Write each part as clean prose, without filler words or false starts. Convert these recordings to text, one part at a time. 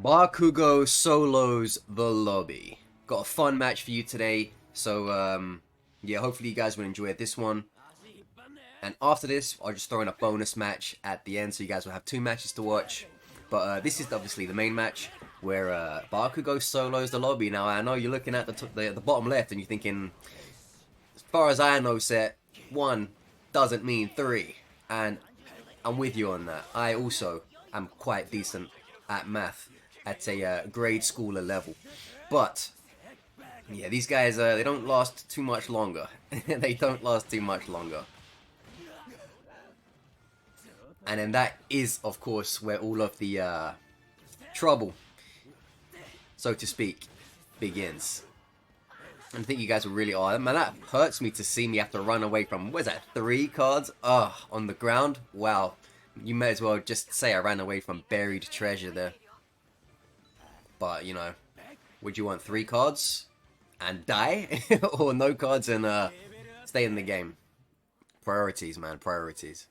Bakugo solos the lobby. Got a fun match for you today, so yeah, hopefully you guys will enjoy this one. And after this, I'll just throw in a bonus match at the end, so you guys will have two matches to watch. But this is obviously the main match where Bakugo solos the lobby. Now I know you're looking at the bottom left and you're thinking, as far as I know, set one doesn't mean three, and I'm with you on that. I also am quite decent at math at a grade schooler level. But yeah, these guys they don't last too much longer. They don't last too much longer. And then that is, of course, where all of the trouble, so to speak, begins. And I think you guys will really, oh man, that hurts me to see me have to run away from, what is that, 3 cards? On the ground? Wow. You may as well just say I ran away from buried treasure there. But, you know, would you want 3 cards and die? Or no cards and stay in the game? Priorities, man, priorities.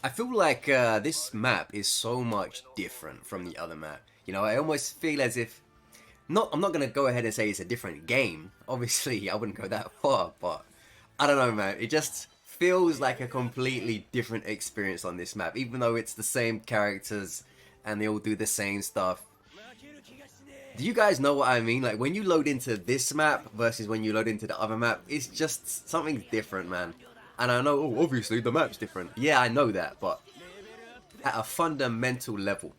I feel like this map is so much different from the other map. You know, I almost feel as if... I'm not going to go ahead and say it's a different game. Obviously, I wouldn't go that far, but... I don't know, man. It just feels like a completely different experience on this map. Even though it's the same characters and they all do the same stuff. Do you guys know what I mean? Like, when you load into this map versus when you load into the other map, it's just something different, man. And I know, oh, obviously the map's different. Yeah, I know that, but at a fundamental level,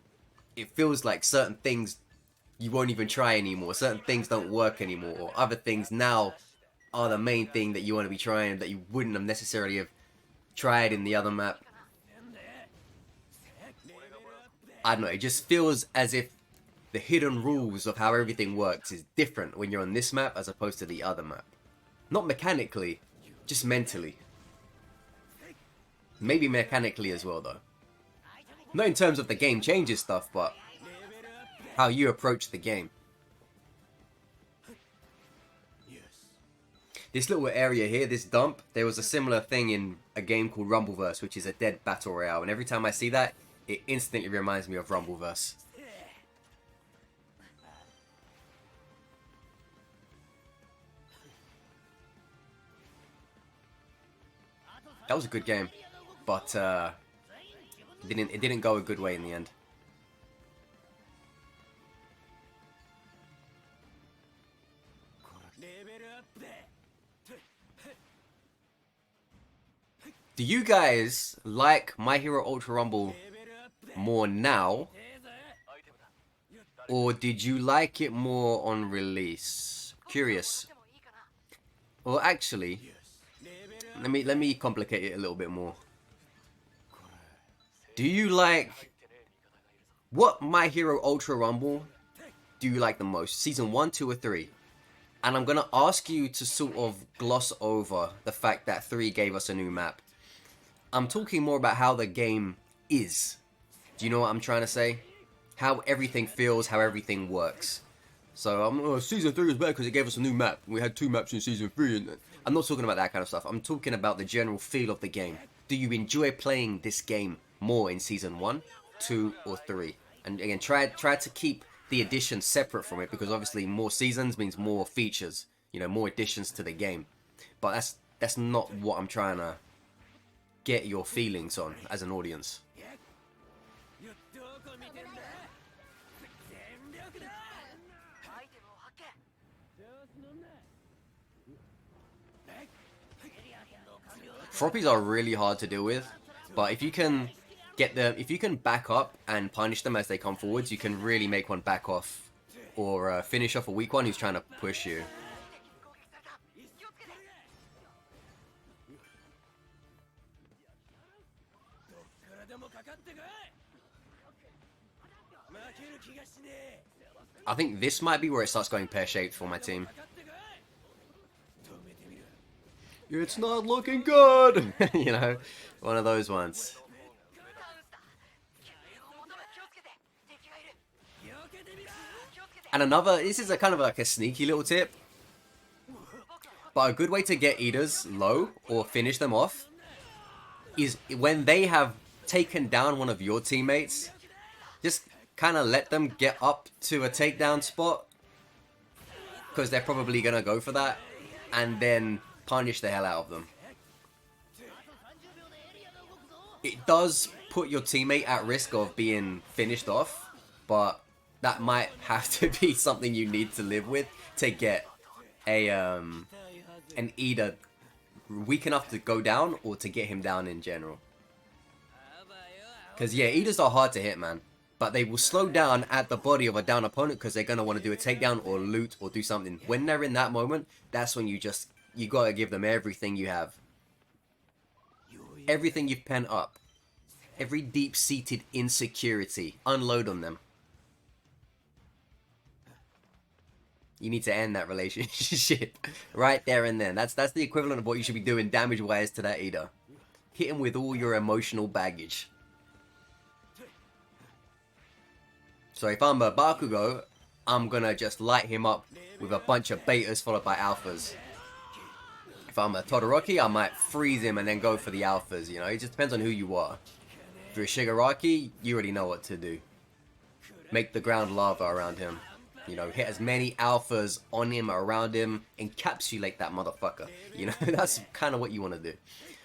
it feels like certain things you won't even try anymore. Certain things don't work anymore, or other things now are the main thing that you want to be trying that you wouldn't have necessarily have tried in the other map. I don't know, it just feels as if the hidden rules of how everything works is different when you're on this map as opposed to the other map. Not mechanically, just mentally. Maybe mechanically as well, though. Not in terms of the game changes stuff, but how you approach the game. This little area here, this dump, there was a similar thing in a game called Rumbleverse, which is a dead battle royale. And every time I see that, it instantly reminds me of Rumbleverse. That was a good game. But it didn't go a good way in the end. Do you guys like My Hero Ultra Rumble more now? Or did you like it more on release? Curious. Well, actually, let me complicate it a little bit more. Do you like... What My Hero Ultra Rumble do you like the most? Season 1, 2, or 3? And I'm going to ask you to sort of gloss over the fact that 3 gave us a new map. I'm talking more about how the game is. Do you know what I'm trying to say? How everything feels, how everything works. So, Season 3 was better because it gave us a new map. We had 2 maps in Season 3. And I'm not talking about that kind of stuff. I'm talking about the general feel of the game. Do you enjoy playing this game more in Season 1, 2, or 3? And again, try to keep the additions separate from it, because obviously more seasons means more features, you know, more additions to the game. But that's not what I'm trying to get your feelings on as an audience. Froppies are really hard to deal with, but if you can if you can back up and punish them as they come forwards, you can really make one back off or finish off a weak one who's trying to push you. I think this might be where it starts going pear-shaped for my team. It's not looking good! You know, one of those ones. And this is a kind of like a sneaky little tip. But a good way to get eaters low or finish them off is when they have taken down one of your teammates, just kind of let them get up to a takedown spot, because they're probably going to go for that, and then punish the hell out of them. It does put your teammate at risk of being finished off, but that might have to be something you need to live with to get an either weak enough to go down or to get him down in general. Because yeah, Eaters are hard to hit, man. But they will slow down at the body of a down opponent because they're going to want to do a takedown or loot or do something. When they're in that moment, that's when you got to give them everything you have. Everything you've pent up. Every deep-seated insecurity. Unload on them. You need to end that relationship right there and then. That's the equivalent of what you should be doing damage-wise to that Eater. Hit him with all your emotional baggage. So if I'm a Bakugo, I'm gonna just light him up with a bunch of betas followed by alphas. If I'm a Todoroki, I might freeze him and then go for the alphas, you know? It just depends on who you are. If you're a Shigaraki, you already know what to do. Make the ground lava around him. You know, hit as many alphas on him, around him, encapsulate that motherfucker. You know, that's kind of what you want to do.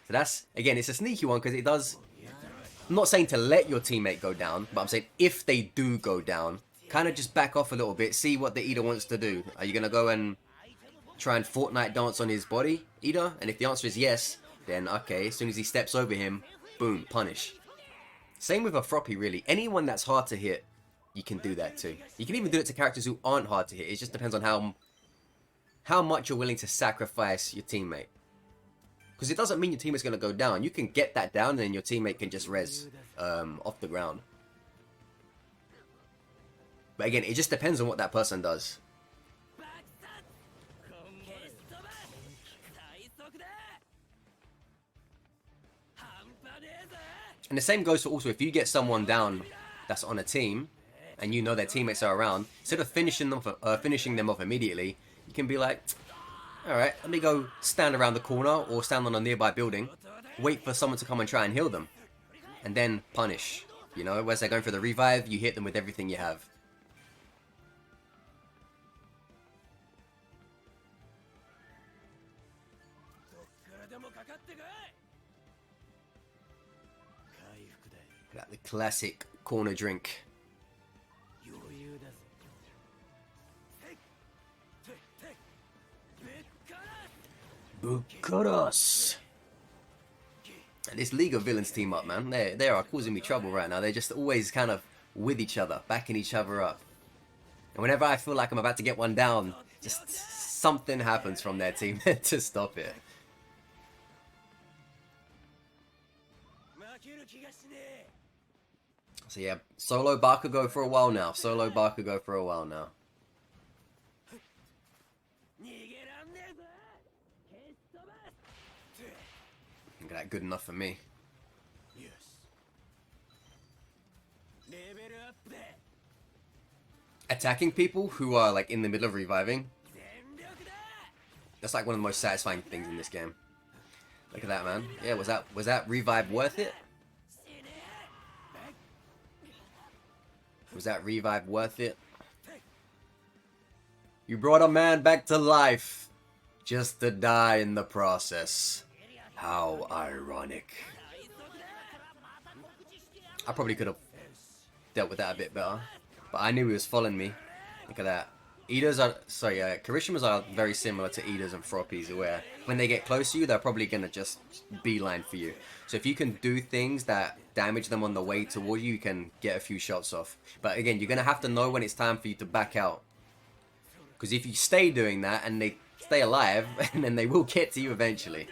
So that's, again, it's a sneaky one because it does... I'm not saying to let your teammate go down, but I'm saying if they do go down, kind of just back off a little bit, see what the Eater wants to do. Are you going to go and try and Fortnite dance on his body, Eater? And if the answer is yes, then okay, as soon as he steps over him, boom, punish. Same with a Froppy, really. Anyone that's hard to hit, you can do that too. You can even do it to characters who aren't hard to hit. It just depends on how much you're willing to sacrifice your teammate. Because it doesn't mean your teammate's going to go down. You can get that down and then your teammate can just res off the ground. But again, it just depends on what that person does. And the same goes for also if you get someone down that's on a team and you know their teammates are around, instead of finishing them off immediately, you can be like, alright, let me go stand around the corner or stand on a nearby building, wait for someone to come and try and heal them, and then punish. You know, as they're going for the revive, you hit them with everything you have. Got the classic corner drink. Bukaros. And this League of Villains team up, man. They are causing me trouble right now. They're just always kind of with each other, backing each other up. And whenever I feel like I'm about to get one down, just something happens from their team to stop it. So yeah, solo Bakugo for a while now. Solo Bakugo for a while now. I think that's good enough for me. Attacking people who are like in the middle of reviving. That's like one of the most satisfying things in this game. Look at that, man. Yeah, was that revive worth it? Was that revive worth it? You brought a man back to life just to die in the process. How ironic. I probably could have dealt with that a bit better, but I knew he was following me. Look at that. Eaters are, sorry, Kirishimas are very similar to Eaters and Froppies, where when they get close to you, they're probably going to just beeline for you. So if you can do things that damage them on the way toward you, you can get a few shots off. But again, you're going to have to know when it's time for you to back out. Because if you stay doing that and they stay alive, and then they will get to you eventually.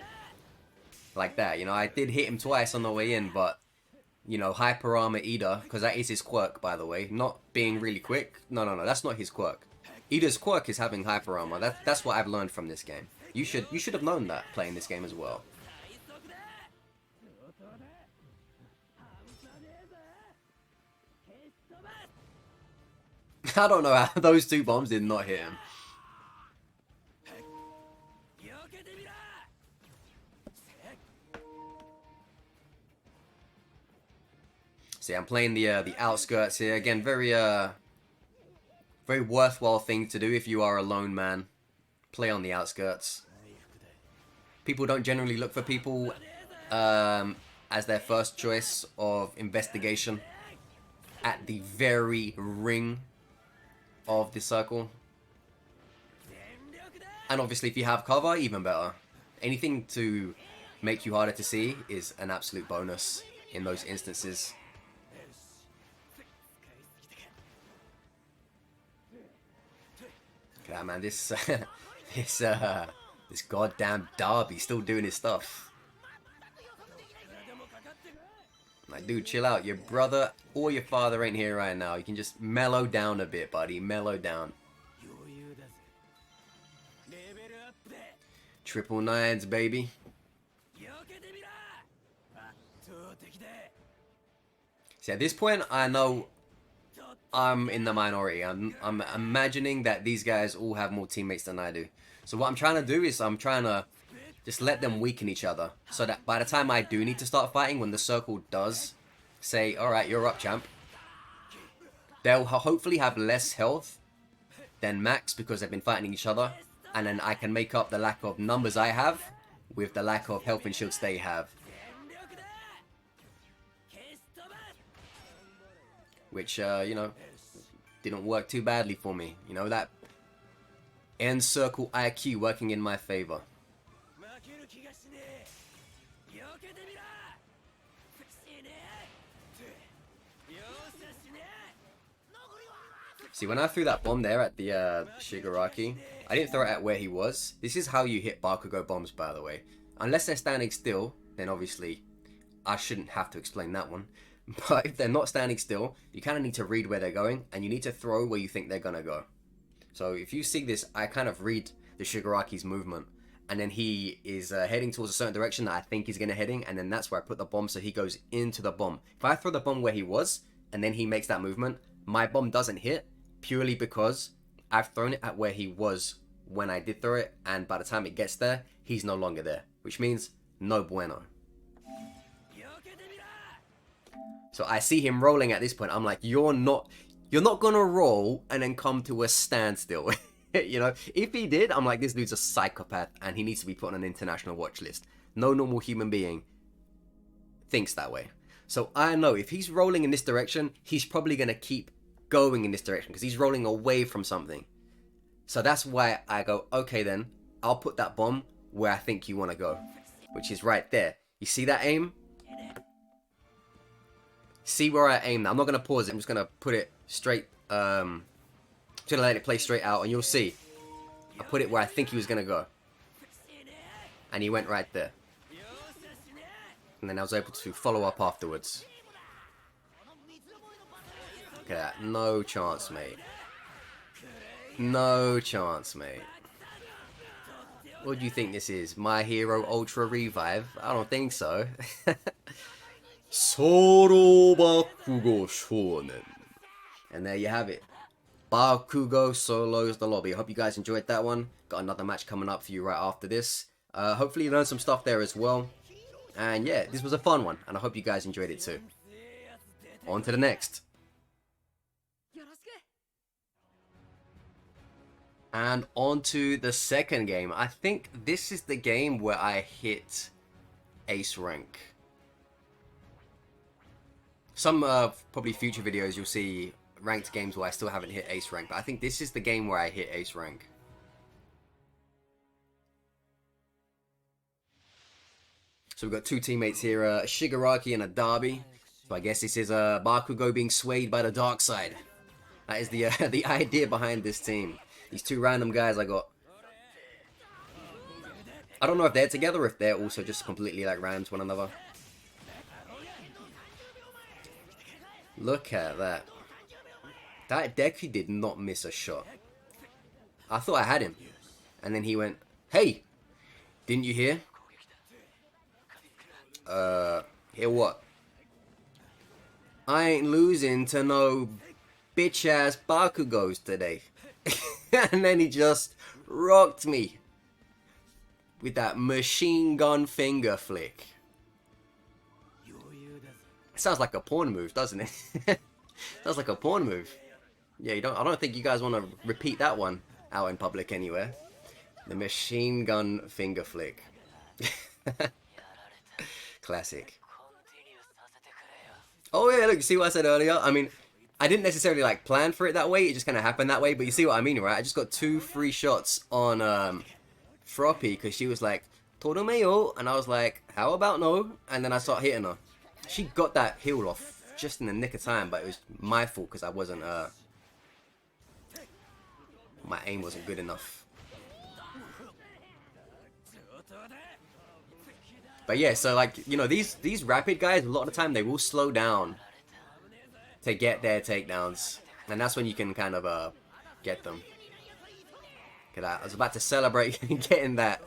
Like that, you know, I did hit him twice on the way in, but, you know, Hyper Armor Eater, because that is his quirk, by the way, not being really quick. No, that's not his quirk. Eater's quirk is having Hyper Armor. That's what I've learned from this game. You should have known that playing this game as well. I don't know how those two bombs did not hit him. See, I'm playing the outskirts here. Again, very worthwhile thing to do if you are a lone man. Play on the outskirts. People don't generally look for people as their first choice of investigation at the very ring of the circle. And obviously if you have cover, even better. Anything to make you harder to see is an absolute bonus in those instances. Look at that, man. This goddamn Derby still doing his stuff. Like, dude, chill out. Your brother or your father ain't here right now. You can just mellow down a bit, buddy. Mellow down. Triple nines, baby. See, at this point, I know I'm in the minority. I'm imagining that these guys all have more teammates than I do. So what I'm trying to do is I'm trying to just let them weaken each other. So that by the time I do need to start fighting, when the circle does say, alright, you're up, champ, they'll hopefully have less health than max because they've been fighting each other. And then I can make up the lack of numbers I have with the lack of health and shields they have. Which, you know, didn't work too badly for me. You know, that end circle IQ working in my favor. See, when I threw that bomb there at the Shigaraki, I didn't throw it at where he was. This is how you hit Bakugo bombs, by the way. Unless they're standing still, then obviously I shouldn't have to explain that one. But if they're not standing still, you kind of need to read where they're going, and you need to throw where you think they're going to go. So if you see this, I kind of read the Shigaraki's movement, and then he is heading towards a certain direction that I think he's going to heading, and then that's where I put the bomb so he goes into the bomb. If I throw the bomb where he was, and then he makes that movement, my bomb doesn't hit, purely because I've thrown it at where he was when I did throw it, and by the time it gets there, he's no longer there, which means no bueno. So I see him rolling at this point. I'm like, you're not gonna roll and then come to a standstill. You know, if he did, I'm like, this dude's a psychopath and he needs to be put on an international watch list. No normal human being thinks that way. So I know if he's rolling in this direction, he's probably gonna keep going in this direction because he's rolling away from something. So that's why I go, okay then, I'll put that bomb where I think you want to go, which is right there. You see that aim? See where I aim now. I'm not going to pause it. I'm just going to put it straight. I'm just going to let it play straight out and you'll see. I put it where I think he was going to go. And he went right there. And then I was able to follow up afterwards. Look at that. No chance, mate. No chance, mate. What do you think this is? My Hero Ultra Revive? I don't think so. Solo Bakugo Shonen. And there you have it. Bakugo solos the lobby. I hope you guys enjoyed that one. Got another match coming up for you right after this. Hopefully you learned some stuff there as well. And yeah, this was a fun one. And I hope you guys enjoyed it too. On to the next. And on to the second game. I think this is the game where I hit Ace rank. Some probably future videos you'll see ranked games where I still haven't hit Ace rank, but I think this is the game where I hit Ace rank. So we've got two teammates here, a Shigaraki and a Derby. So I guess this is Bakugo being swayed by the dark side. That is the the idea behind this team. These two random guys I got. I don't know if they're together or if they're also just completely like random to one another. Look at that. That deku did not miss a shot. I thought I had him. And then he went, hey, didn't you hear? Hear what? I ain't losing to no bitch ass Bakugos today. And then he just rocked me with that machine gun finger flick. Sounds like a porn move, doesn't it? Sounds like a porn move. Yeah, you don't. I don't think you guys want to repeat that one out in public anywhere. The machine gun finger flick. Classic. Oh yeah, look, you see what I said earlier? I mean, I didn't necessarily like plan for it that way. It just kind of happened that way. But you see what I mean, right? I just got 2 free shots on Froppy because she was like, "Torumeyo," and I was like, "How about no?" And then I start hitting her. She got that heal off just in the nick of time, but it was my fault because I wasn't my aim wasn't good enough. But yeah, so like, you know, these rapid guys, a lot of the time they will slow down to get their takedowns, and that's when you can kind of get them. Cause I was about to celebrate getting that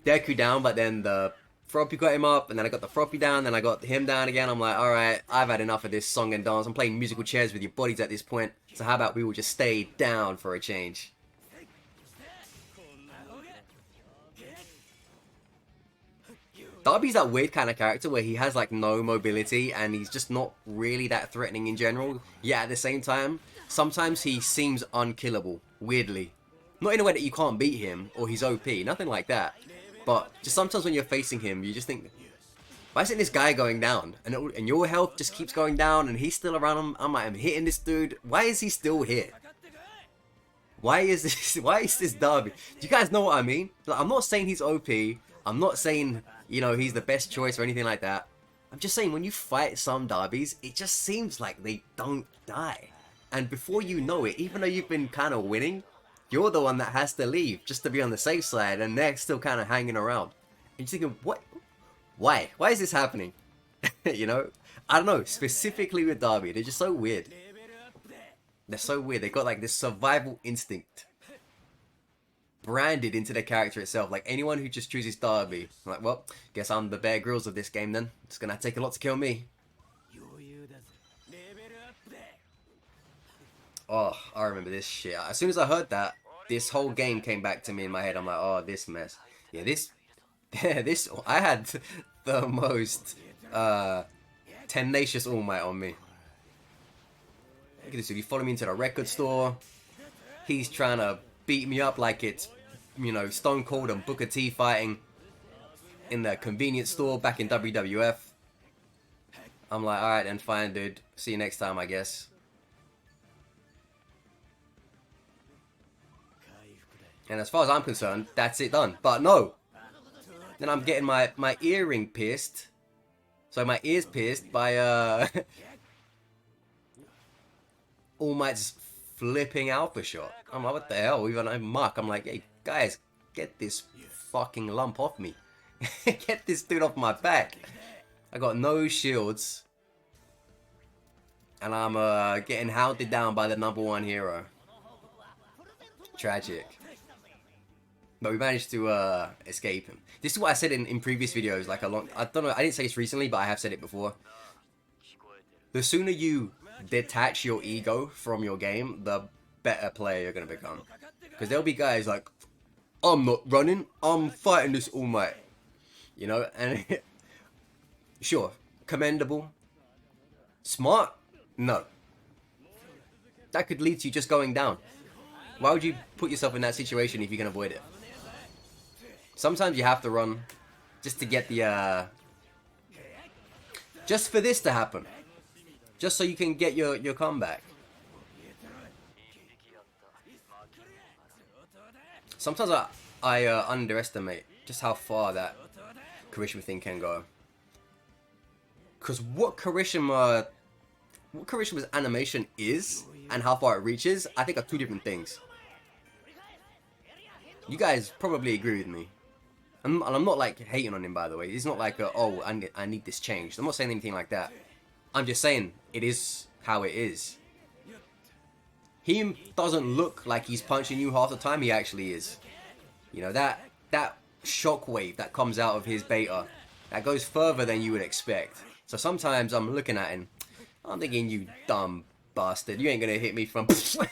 deku down, but then the Froppy got him up, and then I got the Froppy down, then I got him down again. I'm like, alright, I've had enough of this song and dance. I'm playing musical chairs with your bodies at this point, so how about we will just stay down for a change. Darby's that weird kind of character where he has like no mobility and he's just not really that threatening in general. Yet at the same time, sometimes he seems unkillable, weirdly. Not in a way that you can't beat him or he's OP, nothing like that. But just sometimes when you're facing him, you just think, why isn't this guy going down? And your health just keeps going down and he's still around him. I'm like, I'm hitting this dude. Why is he still here? Why is this Darby? Do you guys know what I mean? Like, I'm not saying he's OP. I'm not saying, you know, he's the best choice or anything like that. I'm just saying when you fight some Darbys, it just seems like they don't die. And before you know it, even though you've been kind of winning, you're the one that has to leave just to be on the safe side, and they're still kind of hanging around. And you're thinking, what? Why? Why is this happening? You know? I don't know. Specifically with Darby, they're just so weird. They're so weird. They got like this survival instinct branded into the character itself. Like anyone who just chooses Darby, I'm like, well, guess I'm the Bear Grylls of this game then. It's gonna take a lot to kill me. Oh, I remember this shit. As soon as I heard that, this whole game came back to me in my head. I'm like, oh, this mess. Yeah, this, I had the most tenacious All Might on me. Look at this, if you follow me into the record store, he's trying to beat me up like it's, you know, Stone Cold and Booker T fighting in the convenience store back in WWF. I'm like, alright then, fine dude. See you next time, I guess. And as far as I'm concerned, that's it done. But no! Then I'm getting my earring pierced. So my ear's pierced by All Might's flipping alpha shot. I'm like, what the hell? Even I'm Mark. I'm like, hey guys, get this fucking lump off me. Get this dude off my back. I got no shields. And I'm getting hounded down by the #1 hero. Tragic. But we managed to escape him. This is what I said in previous videos, like I don't know, I didn't say this recently, but I have said it before. The sooner you detach your ego from your game, the better player you're going to become. Because there'll be guys like, I'm not running, I'm fighting this All Might. You know, and sure, commendable. Smart? No. That could lead to you just going down. Why would you put yourself in that situation if you can avoid it? Sometimes you have to run just to get the, just for this to happen. Just so you can get your comeback. Sometimes I underestimate just how far that charisma thing can go. Because what charisma's animation is and how far it reaches, I think are 2 different things. You guys probably agree with me. And I'm not like hating on him, by the way. It's not like, oh, I need this changed. I'm not saying anything like that. I'm just saying it is how it is. He doesn't look like he's punching you half the time. He actually is. You know, that shockwave that comes out of his beta, that goes further than you would expect. So sometimes I'm looking at him, I'm thinking, you dumb bastard, you ain't gonna hit me from,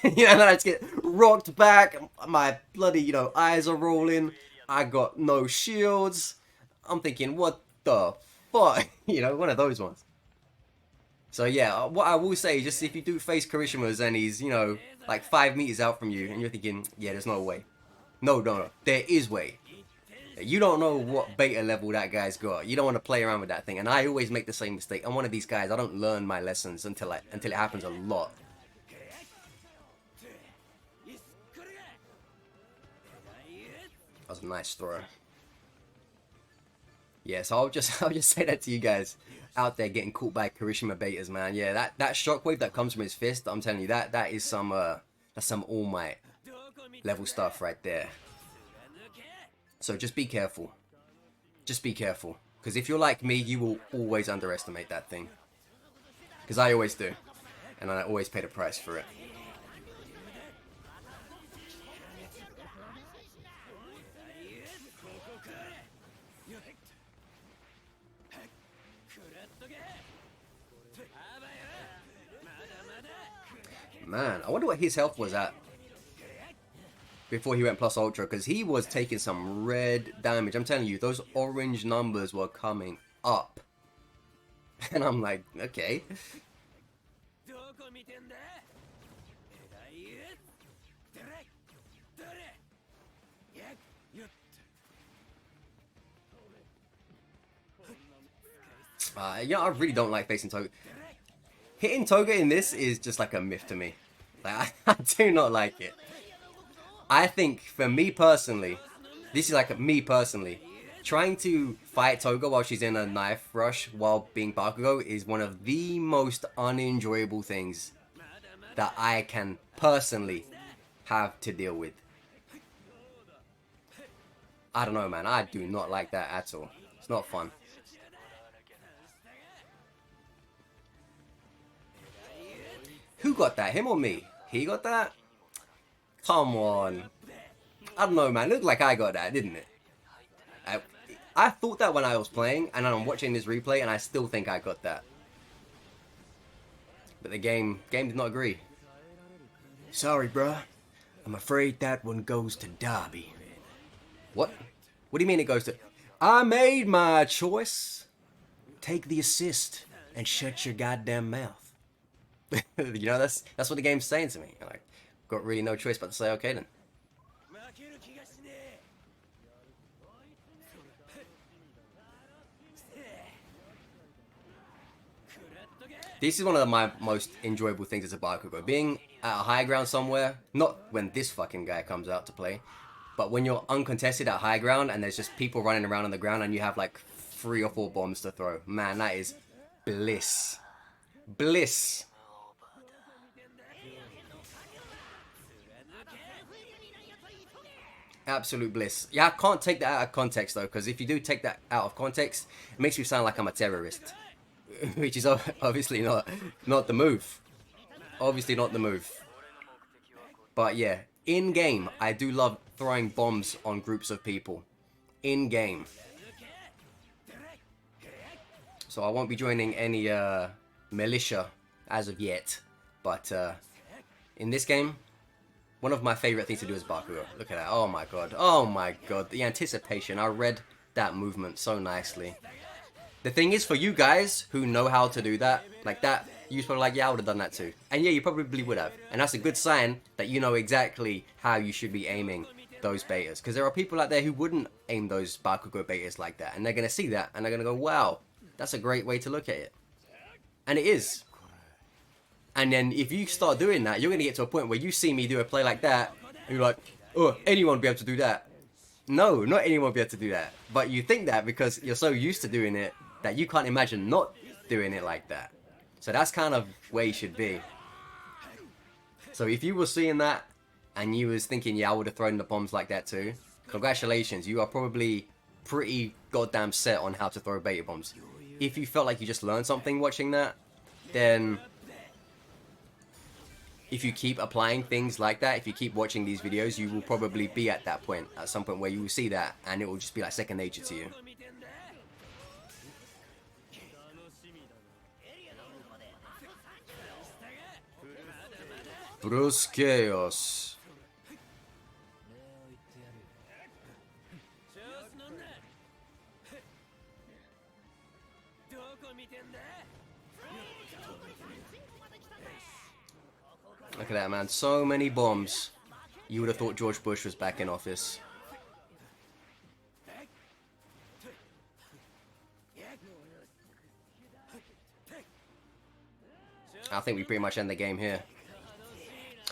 you know, and then I just get rocked back, my bloody, you know, eyes are rolling, I got no shields, I'm thinking, what the fuck, you know, one of those ones. So yeah, what I will say is just if you do face Karishima's and he's, you know, like 5 meters out from you and you're thinking, yeah, there's no way. No, no, no. There is way. You don't know what beta level that guy's got. You don't want to play around with that thing. And I always make the same mistake. I'm one of these guys. I don't learn my lessons until it happens a lot. That was a nice throw. Yeah, so I'll just say that to you guys out there getting caught by Kirishima betas, man. Yeah, that shockwave that comes from his fist, I'm telling you, that is some that's some All Might level stuff right there. So just be careful. Just be careful. Because if you're like me, you will always underestimate that thing. Because I always do. And I always pay the price for it. Man, I wonder what his health was at before he went plus ultra, because he was taking some red damage. I'm telling you, those orange numbers were coming up. And I'm like, okay. Yeah, I really don't like facing Toga. Hitting Toga in this is just like a myth to me. Like, I do not like it. I think, for me personally, this is like me personally, trying to fight Toga while she's in a knife rush while being Bakugo is one of the most unenjoyable things that I can personally have to deal with. I don't know, man. I do not like that at all. It's not fun. Who got that? Him or me? He got that? Come on. I don't know, man. It looked like I got that, didn't it? I thought that when I was playing, and I'm watching this replay, and I still think I got that. But the game did not agree. Sorry, bruh. I'm afraid that one goes to Derby. What? What do you mean it goes to... I made my choice. Take the assist and shut your goddamn mouth. You know, that's what the game's saying to me. Like, got really no choice but to say, okay then. This is one of my most enjoyable things as a Bakugo. Being at a high ground somewhere, not when this fucking guy comes out to play, but when you're uncontested at high ground and there's just people running around on the ground and you have like 3 or 4 bombs to throw. Man, that is bliss. Bliss. Absolute bliss. Yeah, I can't take that out of context though, because if you do take that out of context, it makes me sound like I'm a terrorist. Which is obviously not the move. Obviously not the move. But yeah, in game, I do love throwing bombs on groups of people. In game. So I won't be joining any militia as of yet. But in this game, one of my favorite things to do is Bakugo. Look at that. Oh my god. Oh my god. The anticipation. I read that movement so nicely. The thing is, for you guys who know how to do that, like that, you're probably like, yeah, I would have done that too. And yeah, you probably would have. And that's a good sign that you know exactly how you should be aiming those betas. Because there are people out there who wouldn't aim those Bakugo betas like that. And they're going to see that. And they're going to go, wow, that's a great way to look at it. And it is. And then if you start doing that, you're going to get to a point where you see me do a play like that. And you're like, oh, anyone will be able to do that. No, not anyone will be able to do that. But you think that because you're so used to doing it that you can't imagine not doing it like that. So that's kind of where you should be. So if you were seeing that and you was thinking, yeah, I would have thrown the bombs like that too, congratulations, you are probably pretty goddamn set on how to throw beta bombs. If you felt like you just learned something watching that, then if you keep applying things like that, if you keep watching these videos, you will probably be at that point, at some point where you will see that and it will just be like second nature to you. Brusqueos. Look at that, man. So many bombs. You would have thought George Bush was back in office. I think we pretty much end the game here.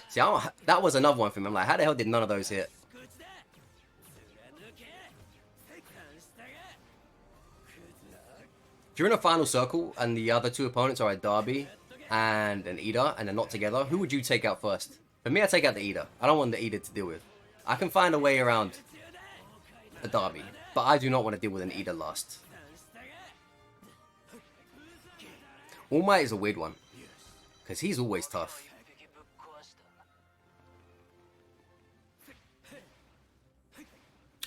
See, that was another one for me. I'm like, how the hell did none of those hit? If you're in a final circle and the other two opponents are a Derby and an Ida and they're not together, who would you take out first? For me, I take out the Ida. I don't want the Ida to deal with. I can find a way around a Derby, but I do not want to deal with an Ida last. All Might is a weird one, because he's always tough.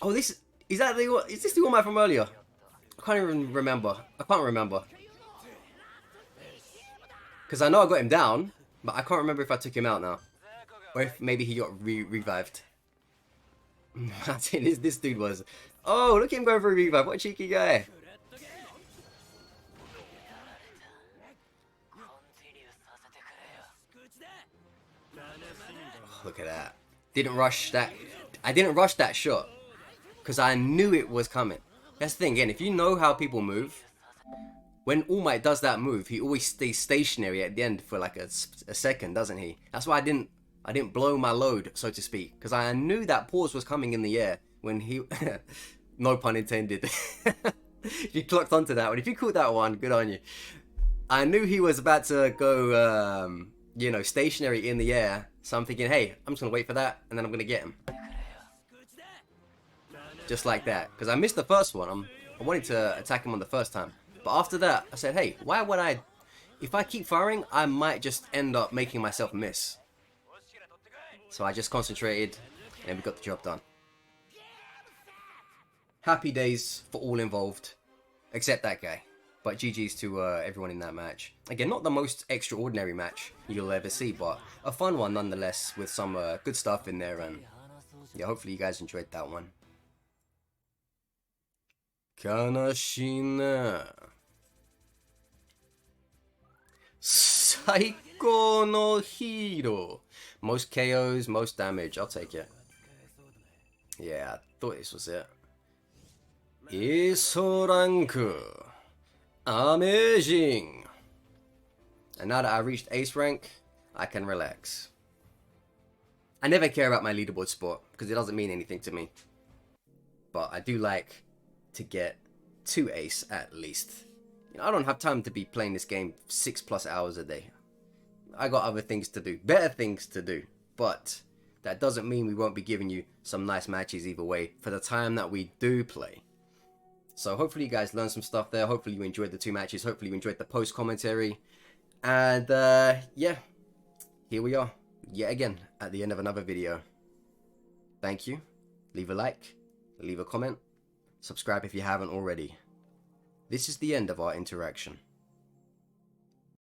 Oh, is this the All Might from earlier? I can't even remember. I can't remember. Because I know I got him down, but I can't remember if I took him out now. Or if maybe he got revived. I think this dude was... Oh, look at him going for a revive. What a cheeky guy. Oh, look at that. Didn't rush that. I didn't rush that shot. Because I knew it was coming. That's the thing, again, if you know how people move, when All Might does that move, he always stays stationary at the end for like a second, doesn't he? That's why I didn't blow my load, so to speak, because I knew that pause was coming in the air when he, no pun intended. You clocked onto that one. If you caught that one, good on you. I knew he was about to go, you know, stationary in the air, so I'm thinking, hey, I'm just gonna wait for that, and then I'm gonna get him. Just like that, because I missed the first one. I wanted to attack him on the first time, but after that I said, hey, why would I, if I keep firing, I might just end up making myself miss. So I just concentrated and we got the job done. Happy days for all involved, except that guy. But GG's to everyone in that match. Again, not the most extraordinary match you'll ever see, but a fun one nonetheless, with some good stuff in there, and yeah, hopefully you guys enjoyed that one. 悲しいな。最高のヒーロー。Most KOs, most damage. I'll take it. Yeah, I thought this was it. ISO rank. Amazing. And now that I reached ace rank, I can relax. I never care about my leaderboard spot because it doesn't mean anything to me. But I do like to get to ace at least. You know, I don't have time to be playing this game 6+ hours a day. I got other things to do, better things to do, but that doesn't mean we won't be giving you some nice matches either way for the time that we do play. So hopefully you guys learned some stuff there. Hopefully you enjoyed the 2 matches. Hopefully you enjoyed the post commentary. And yeah, here we are yet again at the end of another video. Thank you. Leave a like, leave a comment. Subscribe if you haven't already. This is the end of our interaction.